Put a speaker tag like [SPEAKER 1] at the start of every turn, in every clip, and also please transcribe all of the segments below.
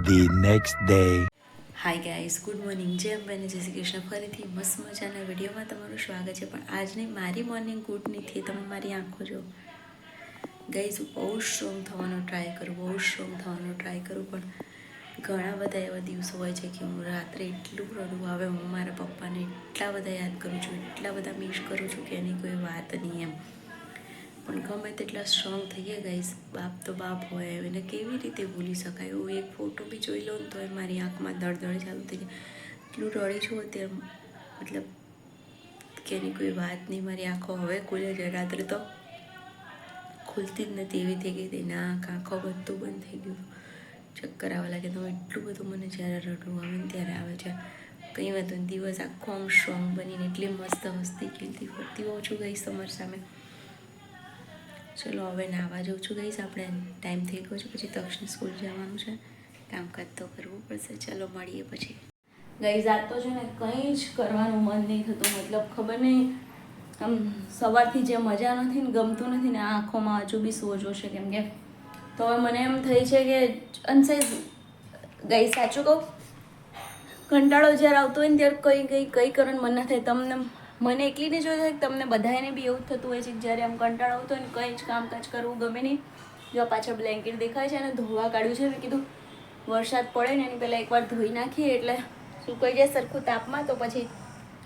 [SPEAKER 1] the next day.
[SPEAKER 2] Hi guys, good morning. જય અંબાને, જય શ્રી કૃષ્ણ. ફરીથી મસ્ત મજાના વિડીયોમાં તમારું સ્વાગત છે. પણ આજની મારી મોર્નિંગ ગુડ નથી. તમે મારી આંખો જો ગાઈસ, બહુ સ્ટ્રોંગ થવાનો ટ્રાય કરું, પણ ઘણા બધા એવા દિવસો હોય છે કે હું રાત્રે એટલું રડું આવે. હું મારા પપ્પાને એટલા બધા યાદ કરું છું, એટલા બધા મિસ કરું છું કે એની કોઈ વાત નહીં એમ. પણ ગમે તેટલા સ્ટ્રોંગ થઈ ગયા ગાઈસ, બાપ તો બાપ હોય, એને કેવી રીતે ભૂલી શકાય. હું એક ફોટો બી જોઈ લઉં ને તો મારી આંખમાં દળદળ ચાલુ થઈ જાય. એટલું રડી છું અત્યારે, મતલબ કે એની કોઈ વાત નહીં. મારી આંખો હવે ખુલે છે, રાત્રે તો ખુલતી જ નથી એવી થઈ ગઈ હતી. નાક, આંખો બધું બંધ થઈ ગયું, ચક્કર આવવા લાગે. તો એટલું બધું મને જ્યારે રડવું આવે ને ત્યારે આવે છે. કંઈ વાંધો નહીં, દિવસ આખો આમ સ્ટ્રોંગ બનીને એટલી મસ્ત હસતી ખેલતી ફરતી હોઉં છું ગઈશ તમારી સામે. ચલો હવે નાહવા જાઉં છું ગઈશ, આપણે ટાઈમ થઈ ગયો છે, પછી તક્ષને સ્કૂલ જવાનું છે, કામકાજ તો કરવું પડશે. ચલો મળીએ પછી. ગઈશ આજ તો છે ને કંઈ જ કરવાનું મન નહીં થતું, મતલબ ખબર નહીં, આમ સવારથી જે મજા નથી ને, ગમતું નથી ને, આંખોમાં હજુ બી સોજો છે. કેમ કે તો હવે મને એમ થઈ છે કે અનસાઈઝ ગઈ, સાચું કહું, કંટાળો જ્યારે આવતો હોય ને ત્યારે કંઈ કરવાનું મન ના થાય. તમને મને એકલીને જોઈ થાય, તમને બધાને બી એવું થતું હોય છે કે જ્યારે આમ કંટાળો આવતો હોય ને કંઈ જ કામકાજ કરવું ગમે નહીં. જો પાછળ બ્લેન્કેટ દેખાય છે અને ધોવા કાઢ્યું છે, મેં કીધું વરસાદ પડે ને એની પહેલાં એકવાર ધોઈ નાખીએ એટલે સુકાઈ જાય સરખું તાપમાં, તો પછી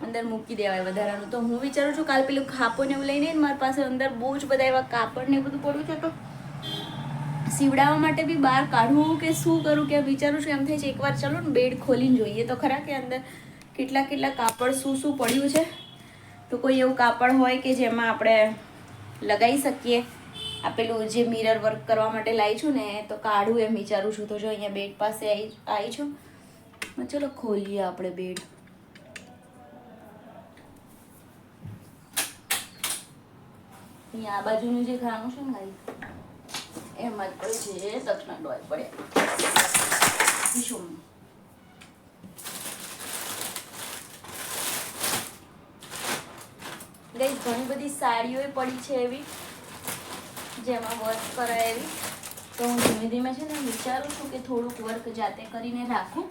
[SPEAKER 2] અંદર મૂકી દેવાય વધારાનું. તો હું વિચારું છું કાલ પેલું ખાપોને એવું લઈને મારી પાસે અંદર બહુ જ બધા એવા કાપડ ને બધું પડ્યું છે, તો સીવડાવવા માટે બી બહાર કાઢવું કે શું કરું કે વિચારું છું. એમ થાય છે એકવાર ચલો ને બેડ ખોલીને જોઈએ તો ખરા કે અંદર કેટલા કાપડ શું પડ્યું છે. તો કોઈ એવું કાપડ હોય કે જેમાં આપણે લગાવી શકીએ. આપેલું જે મિરર વર્ક કરવા માટે લાવી છું ને, તો કાઢું એમ વિચારું છું. તો જો અહીંયા બેડ પાસે આવી છું, ચલો ખોલીએ આપણે બેડ. અહીંયા આ બાજુનું જે ખાનું છે ને ગાઈસ, એમાં જ પડે છે. દક્ષના ડોય પડે શું ગાઈસ, ઘણી બધી સાડીઓ પડી છે એવી જેમાં વર્ક કરાય એવી. તો હું ધીમે ધીમે છે ને વિચારું છું કે થોડુંક વર્ક જાતે કરીને રાખું,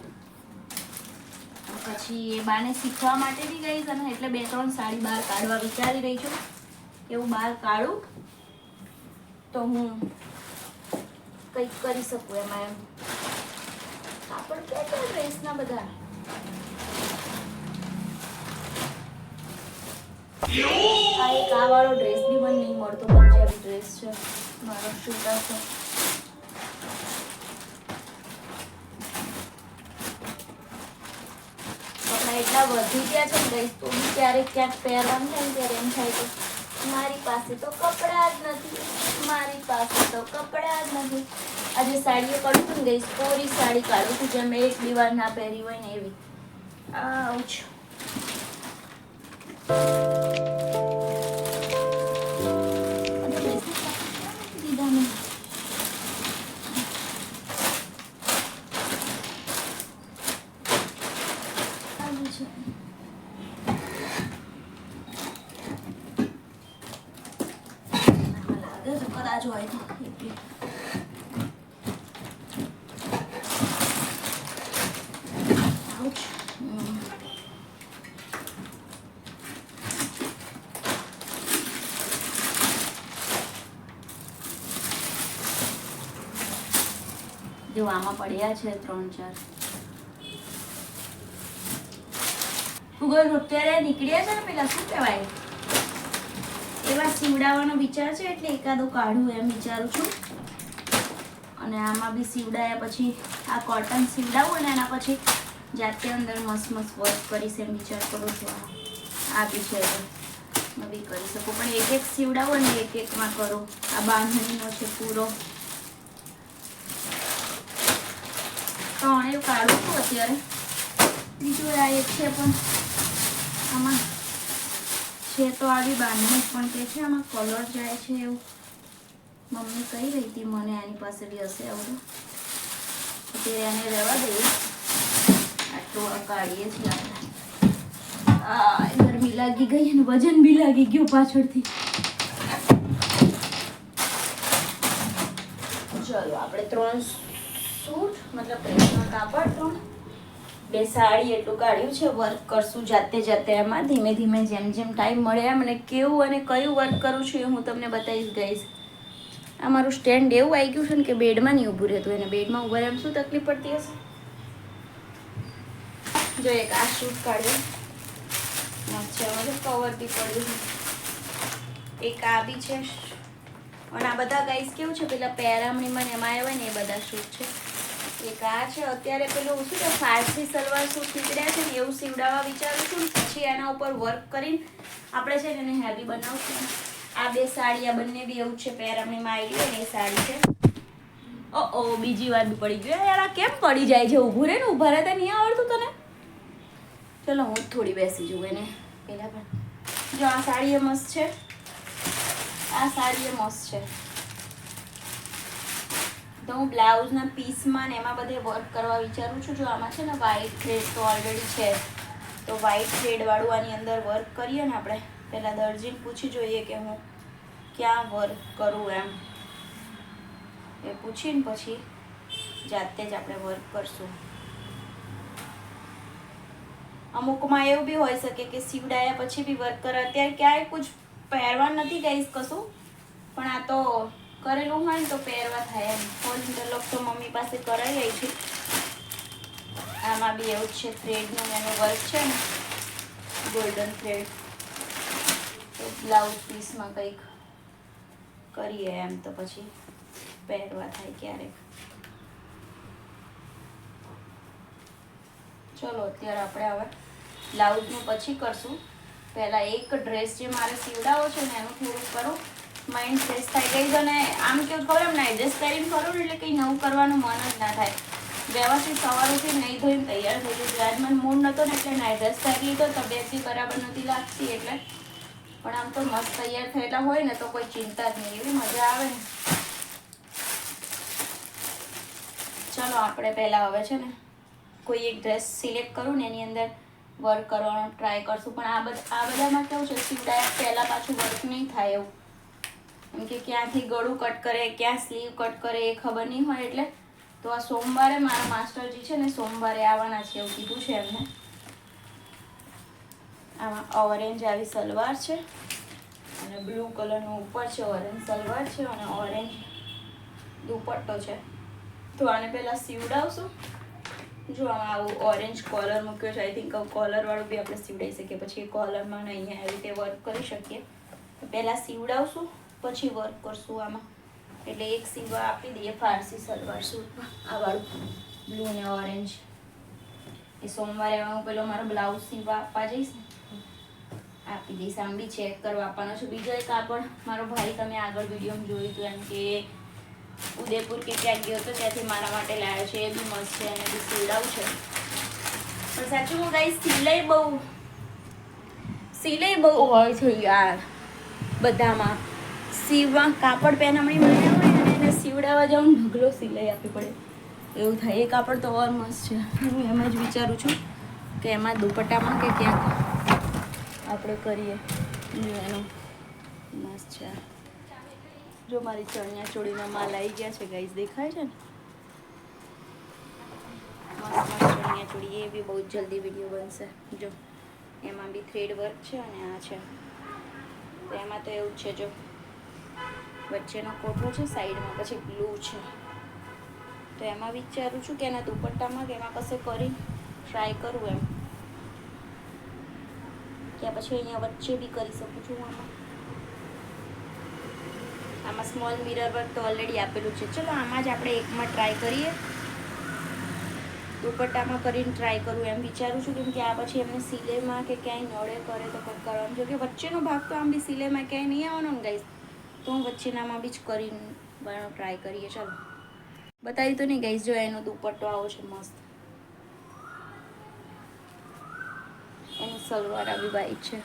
[SPEAKER 2] પછી એ બાને શીખવા માટે બી ગઈ છે ને, એટલે 2-3 સાડી બહાર કાઢવા વિચારી રહી છું. એવું બહાર કાઢું તો હું કંઈક કરી શકું એમાં. એમ કાપડ ક્યાં ડ્રેસના બધા આ એક આ વાળો ડ્રેસ બી મને નહીં મળતો, પંજાબી ડ્રેસ છે મારો, છૂટા છે. કપડા એટલા વધી ગયા છે ડ્રેસ, તો બી ક્યારેક ક્યાંક પહેરવાનું થાય ત્યારે એમ થાય કે મારી પાસે તો કપડા જ નથી, મારી પાસે તો કપડા જ નથી. આજે સાડીઓ કાઢું છું ને ગઈ, કોરી સાડી કાઢું છું જેમ 1-2 વાર ના પહેરી હોય ને એવી. આઉચ. કદાચ હોય તો જો આમાં પડ્યા છે 3-4. અત્યારે નીકળ્યા છે ને પેલા શું કહેવાય એવા સીવડાવવાનો વિચાર છે, એટલે એકાદો કાઢું એમ વિચારું છું. અને આમાં બી સીવડાયા પછી આ કોટન સીવડાવું અને એના પછી જાતે અંદર મસ્ત વર્ક કરીશ એમ વિચાર કરું છું. આ બી છે હું બી કરી શકું, પણ એક સીવડાવું અને એકમાં કરું. આ બાંધણીનો છે પૂરો, 3 એવું કાઢું છું અત્યારે. બીજું આ એક છે પણ આમાં છે તો આવી બાંધણી પણ કે છે આમાં કલર જાય છે એવું મમ્મી કહી રહી હતી મને. આની પાસે બી હશે આવું, અત્યારે એને રહેવા દઈએ. આટલું કાઢીએ છીએ આપણે. ગરમી લાગી ગઈ અને વજન બી લાગી ગયું પાછળથી. ચલો આપણે 3 સૂટ મતલબ કાપડ તો 2 સાડી એટલું કાઢ્યું છે. વર્ક કરશું જાતે જાતે એમાં ધીમે ધીમે જેમ જેમ ટાઈમ મળે એમ. અને કેવું અને કયું વર્ક કરું છું એ હું તમને બતાવીશ ગાઈસ. આ મારું સ્ટેન્ડ એવું આવી ગયું છે ને કે બેડમાં નહીં ઊભું રહેતું. એને બેડમાં ઊભા રહેવામાં શું તકલીફ પડતી હશે. જો એક આ શૂટ કાઢ્યું કવરથી પડ્યું છે. એક આ બી છે. અને આ બધા ગાઈસ કેવું છે પેલા પેરામણીમાં એમાં આવ્યા ને એ બધા શૂટ છે. એક આ છે. અત્યારે પેલું શું છે ફારસી સલવાર સૂટ નીકળ્યા છે ને એવું સીવડાવવા વિચારું છું. પછી એના ઉપર વર્ક કરીને આપણે છે ને એને હેવી બનાવશું. આ 2 સાડી આ બંને બી એવું છે પેરામણીમાં આવી હોય ને એ સાડી છે. ઓ બીજી વાર બી પડી ગયું યાર. આ કેમ પડી જાય છે? ઊભું રહે ને. ઊભા રહેતા નહીં આવડતું તને? ચલો હું થોડી બેસી જઉં એને પહેલાં. પણ જો આ સાડી એ મસ્ત છે. આ સાડી એ મસ્ત છે. તો હું બ્લાઉઝના પીસમાં ને એમાં બધે વર્ક કરવા વિચારું છું. જો આમાં છે ને વ્હાઈટ થ્રેડ તો ઓલરેડી છે. તો વ્હાઈટ થ્રેડવાળું આની અંદર વર્ક કરીએ ને આપણે. પહેલાં દરજીને પૂછી જોઈએ કે હું ક્યાં વર્ક કરું એમ. એ પૂછીને પછી જાતે જ આપણે વર્ક કરશું. અમુકમાં એવું બી હોઈ શકે કે સીવડાયા પછી બી વર્ક કરે. અત્યારે ક્યાંય કુછ પહેરવા નથી ગાઈસ કશું. પણ આ તો કરેલું હોય ને તો પહેરવા થાય એમ. ફોલ ઇન્ટરલોક તો મમ્મી પાસે કરાવી આવી છે. આમાં બી એવું જ છે. થ્રેડનું એનું વર્ક છે ને ગોલ્ડન થ્રેડ. તો બ્લાઉઝ પીસમાં કંઈક કરીએ એમ તો પછી પહેરવા થાય ક્યારેક. ચલો અત્યારે આપણે હવે બ્લાઉઝનું પછી કરશું. પહેલાં એક ડ્રેસ જે મારે સીવડાવો છે ને એનું થોડુંક કરું. માઇન્ડ ફ્રેશ થઈ ગઈ છે. અને આમ કેવું ખબર એમ ને એડજસ્ટ કરીને કરું ને એટલે કંઈ નવું કરવાનું મન જ ના થાય. વ્યવસ્થિત સવાર ઉઠી નહીં ધોઈને તૈયાર થઈ ગઈ. આજ મને મૂડ નહોતો ને એટલે નાઇટ ડ્રેસ પહેરી લીધો. તબિયત બી બરાબર નથી લાગતી એટલે. પણ આમ તો મસ્ત તૈયાર થયેલા હોય ને તો કોઈ ચિંતા જ નહીં. એવી મજા આવે ને. ચલો આપણે પહેલાં હવે છે ને કોઈ એક ડ્રેસ સિલેક્ટ કરું ને એની અંદર વર્ક કરવાનો ટ્રાય કરશું. પણ આ બધામાં કેવું છે સીવડાયા પહેલાં પાછું વર્ક નહીં થાય એવું. એમ કે ક્યાંથી ગળું કટ કરે ક્યાં સ્લીવ કટ કરે એ ખબર નહીં હોય. એટલે તો આ સોમવારે મારા માસ્ટરજી છે ને સોમવારે આવવાના છે એવું કીધું છે એમને. આમાં ઓરેન્જ આવી સલવાર છે અને બ્લુ કલરનું ઉપર છે. ઓરેન્જ સલવાર છે અને ઓરેન્જ દુપટ્ટો છે. તો આને પહેલાં સીવડાવશું. જો આમાં આવું ઓરેન્જ કોલર મૂક્યો છે. આઈ થિંક કોલરવાળું બી આપણે સીવડાવી શકીએ. પછી એ કોલરમાં અહીંયા આવી રીતે વર્ક કરી શકીએ. તો પહેલાં સીવડાવશું પછી વર્ક કરશું આમાં. એટલે એક સીવવા આપી દઈએ ફારસી સલવાર સૂટમાં. આ વાળું બ્લુ ને ઓરેન્જ. એ સોમવારે હું પેલો મારો બ્લાઉઝ સીવવા આપવા જઈશ ને આપી દઈશ. આમ બી ચેક કરવા આપવાનો છે. બીજો એક કાપડ મારો ભાઈ તમે આગળ વિડીયોમાં જોયું હતું એમ કે ઉદયપુર કે ક્યાંક ગયો હતો ત્યાંથી મારા માટે લાવ્યો છે. એ બી મસ્ત છે. એને બી સીવડાવું છે. પણ સાચું હું ગાઈસ સિલાઈ બહુ હોય છે યાર બધામાં. સીવવા કાપડ પહેરામણી મળ્યા હોય અને એને સીવડાવવા જાઉં ઢગલો સિલાઈ આપવી પડે એવું થાય. એ કાપડ તો ઓર મસ્ત છે. હું એમ જ વિચારું છું કે એમાં દુપટ્ટામાં કે ક્યાંક આપણે કરીએ. એનો મસ્ત છે. જો મારી ચણિયા ચોળીના માલ આવી ગયા છે ગાઈસ. દેખાય છે ને મસ્ત મસ્ત ચણિયા ચોળી. એ બી બહુ જલ્દી વિડીયો બનશે. જો એમાં બી થ્રેડ વર્ક છે અને આ છે. તો એમાં તો એવું જ છે. જો વચ્ચેનો કોઠો છે સાઈડમાં પછી બ્લુ છે. તો એમાં વિચારું છું કે એના દુપટ્ટામાં કે એમાં કશે કરી ટ્રાય કરું એમ. કે પછી અહીંયા વચ્ચે બી કરી શકું છું. આમાં સ્મોલ મિરર વર્ક તો ઓલરેડી આપેલું છે. ચલો આમાં જ આપણે એકમાં ટ્રાય કરીએ. દુપટ્ટામાં કરીને ટ્રાય કરું એમ વિચારું છું. કેમ કે આ પછી એમને સિલાઈમાં કે ક્યાંય નડે કરે તો કંઈક કરવાનું. જો કે વચ્ચેનો ભાગ તો આમ બી સિલાઈમાં ક્યાંય નહીં આવવાનો ને ગાઈસ. તો હું વચ્ચેનામાં બી જ કરીને બનાવવાનો ટ્રાય કરીએ. ચાલો બતાવી તો નહીં ગાઈસ. જો એનો દુપટ્ટો આવો છે મસ્ત. એની સલવાર આવી વ્હાઈટ છે.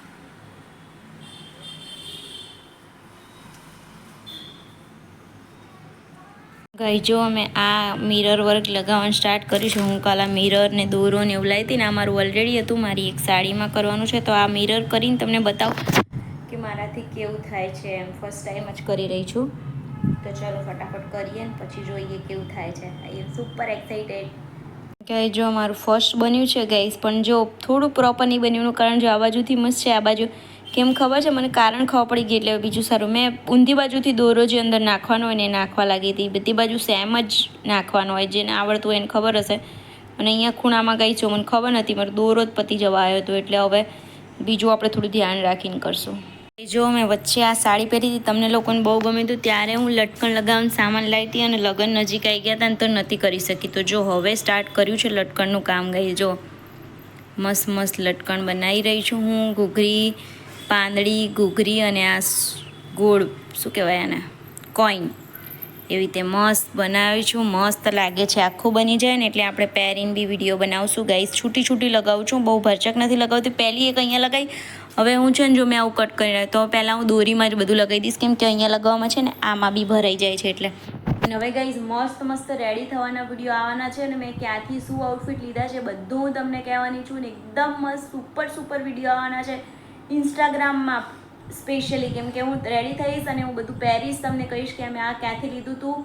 [SPEAKER 2] ગાઈસ જો અમે આ મિરર વર્ક લગાવવાનું સ્ટાર્ટ કરીશું. હું કાલે મિરર ને દોરો ને એવું લાવી હતી ને આ મારું ઓલરેડી હતું. મારી એક સાડીમાં કરવાનું છે. તો આ મિરર કરીને તમને બતાવું કે મારાથી કેવું થાય છે એમ. ફર્સ્ટ ટાઈમ જ કરી રહી છું. તો ચલો ફટાફટ કરીએ ને પછી જોઈએ કેવું થાય છે. આઈ એમ સુપર એક્સાઇટેડ. ગાઈસ જો મારું ફર્સ્ટ બન્યું છે ગાઈસ, પણ જો થોડું પ્રોપર નહીં બન્યું કારણ જો આ બાજુથી મસ્ત છે, આ બાજુ કેમ ખબર છે મને કારણ ખબર પડી ગઈ એટલે બીજું સારું. મેં ઊંધી બાજુથી દોરો જે અંદર નાખવાનો હોય ને એ નાખવા લાગી હતી, બધી બાજુ સેમ જ નાખવાનો હોય, જેને આવડતું હોય એને ખબર હશે. અને અહીંયા ખૂણામાં ગઈ છું, મને ખબર નથી, મારો દોરો જ પતી જવા આવ્યો હતો, એટલે હવે બીજું આપણે થોડું ધ્યાન રાખીને કરશું. જો મેં વચ્ચે આ સાડી પહેરી હતી, તમને લોકોને બહુ ગમ્યું હતું, ત્યારે હું લટકણ લગાવવાનો સામાન લાવી હતી અને લગ્ન નજીક આવી ગયા હતા ને તો નથી કરી શકી. તો જો હવે સ્ટાર્ટ કર્યું છે લટકણનું કામ. ગઈ જો મસ્ત મસ્ત લટકણ બનાવી રહી છું હું, ઘૂઘરી, પાંદડી, ઘૂઘરી અને આ ગોળ શું કહેવાય આને, કોઈન, એવી રીતે મસ્ત બનાવી છું. મસ્ત લાગે છે, આખું બની જાય ને એટલે આપણે પહેરીને બી વિડીયો બનાવશું. ગાઈસ છૂટી છૂટી લગાવું છું, બહુ ભરચક નથી લગાવતી. પહેલી એક અહીંયા લગાવી, હવે હું છે ને જો મેં આવું કટ કરી રહ્યો તો પહેલાં હું દોરીમાં જ બધું લગાવી દઈશ, કેમ કે અહીંયા લગાવવામાં છે ને આમાં બી ભરાઈ જાય છે એટલે. અને હવે ગાઈસ મસ્ત મસ્ત રેડી થવાના વિડીયો આવવાના છે અને મેં ક્યાંથી શું આઉટફિટ લીધા છે બધું હું તમને કહેવાની છું ને એકદમ મસ્ત સુપર વિડીયો આવવાના છે ઇન્સ્ટાગ્રામમાં સ્પેશિયલી, કેમ કે હું રેડી થઈશ અને હું બધું પહેરીશ, તમને કહીશ કે મેં આ ક્યાંથી લીધું હતું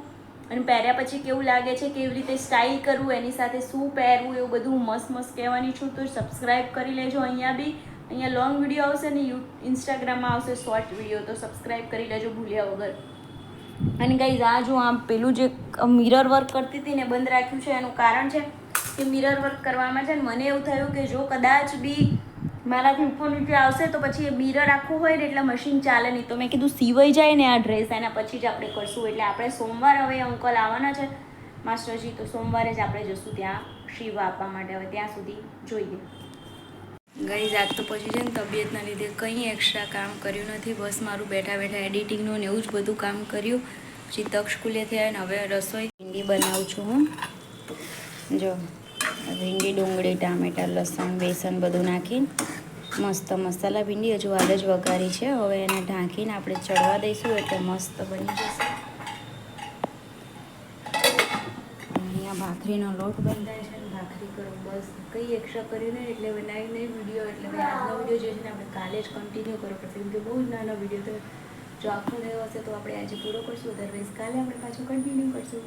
[SPEAKER 2] અને પહેર્યા પછી કેવું લાગે છે, કેવી રીતે સ્ટાઇલ કરવું, એની સાથે શું પહેરવું, એવું બધું હું મસ્ત કહેવાની છું. તો સબસ્ક્રાઈબ કરી લેજો. અહીંયા લોંગ વિડીયો આવશે ને ઇન્સ્ટાગ્રામમાં આવશે શોર્ટ વિડીયો, તો સબસ્ક્રાઈબ કરી લેજો ભૂલ્યા વગર. અને ગાઈઝ આ જો આમ પેલું જે મિરર વર્ક કરતી હતી ને બંધ રાખ્યું છે, એનું કારણ છે કે મિરર વર્ક કરવામાં છે ને મને એવું થયું કે જો કદાચ બી મારાથી ઉપર નીચે આવશે તો પછી એ મિરર આખું હોય ને એટલે મશીન ચાલે નહીં. તો મેં કીધું સીવાઈ જાય ને આ ડ્રેસ, એના પછી જ આપણે કરશું. એટલે આપણે સોમવાર હવે અંકલ આવવાના છે માસ્ટરજી, તો સોમવારે જ આપણે જશું ત્યાં શીવવા આપવા માટે. હવે ત્યાં સુધી જોઈએ. ગાઈઝ આજ તો પછી છે ને તબિયતના લીધે કંઈ એક્સ્ટ્રા કામ કર્યું નથી, બસ મારું બેઠા બેઠા એડિટિંગનું ને એવું જ બધું કામ કર્યું. પછી તક સ્કૂલેથી આવે ને હવે રસોઈ ભીંડી બનાવું છું હું. જો ભીંડી, ડુંગળી, ટામેટાં, લસણ, બેસન બધું નાખીને મસ્ત મસાલા ભીંડી હજુ હાલ જ વઘારી છે. હવે એને ઢાંકીને આપણે ચડવા દઈશું એટલે મસ્ત બની જશે. અહીંયા ભાખરીનો લોટ બંધાય છે, ભાખરી કરો બસ, કંઈ એક્સ્ટ્રા કર્યું નહીં એટલે બનાવી નહીં વિડીયો. એટલે ભાઈ આજનો વિડીયો જે છે ને આપણે કાલે જ કન્ટિન્યુ કરવો પડશે, કેમ કે બહુ જ નાનો વિડીયો, તો જો આખો રહ્યો હશે તો આપણે આજે પૂરો કરશું, અદરવાઇઝ કાલે આપણે પાછું કન્ટિન્યુ કરશું.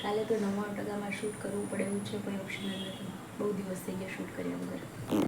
[SPEAKER 2] કાલે તો 99% શૂટ કરવું પડે એવું છે, કોઈ ઓપ્શન નથી, બહુ દિવસ થઈ ગયા શૂટ કર્યા વગર.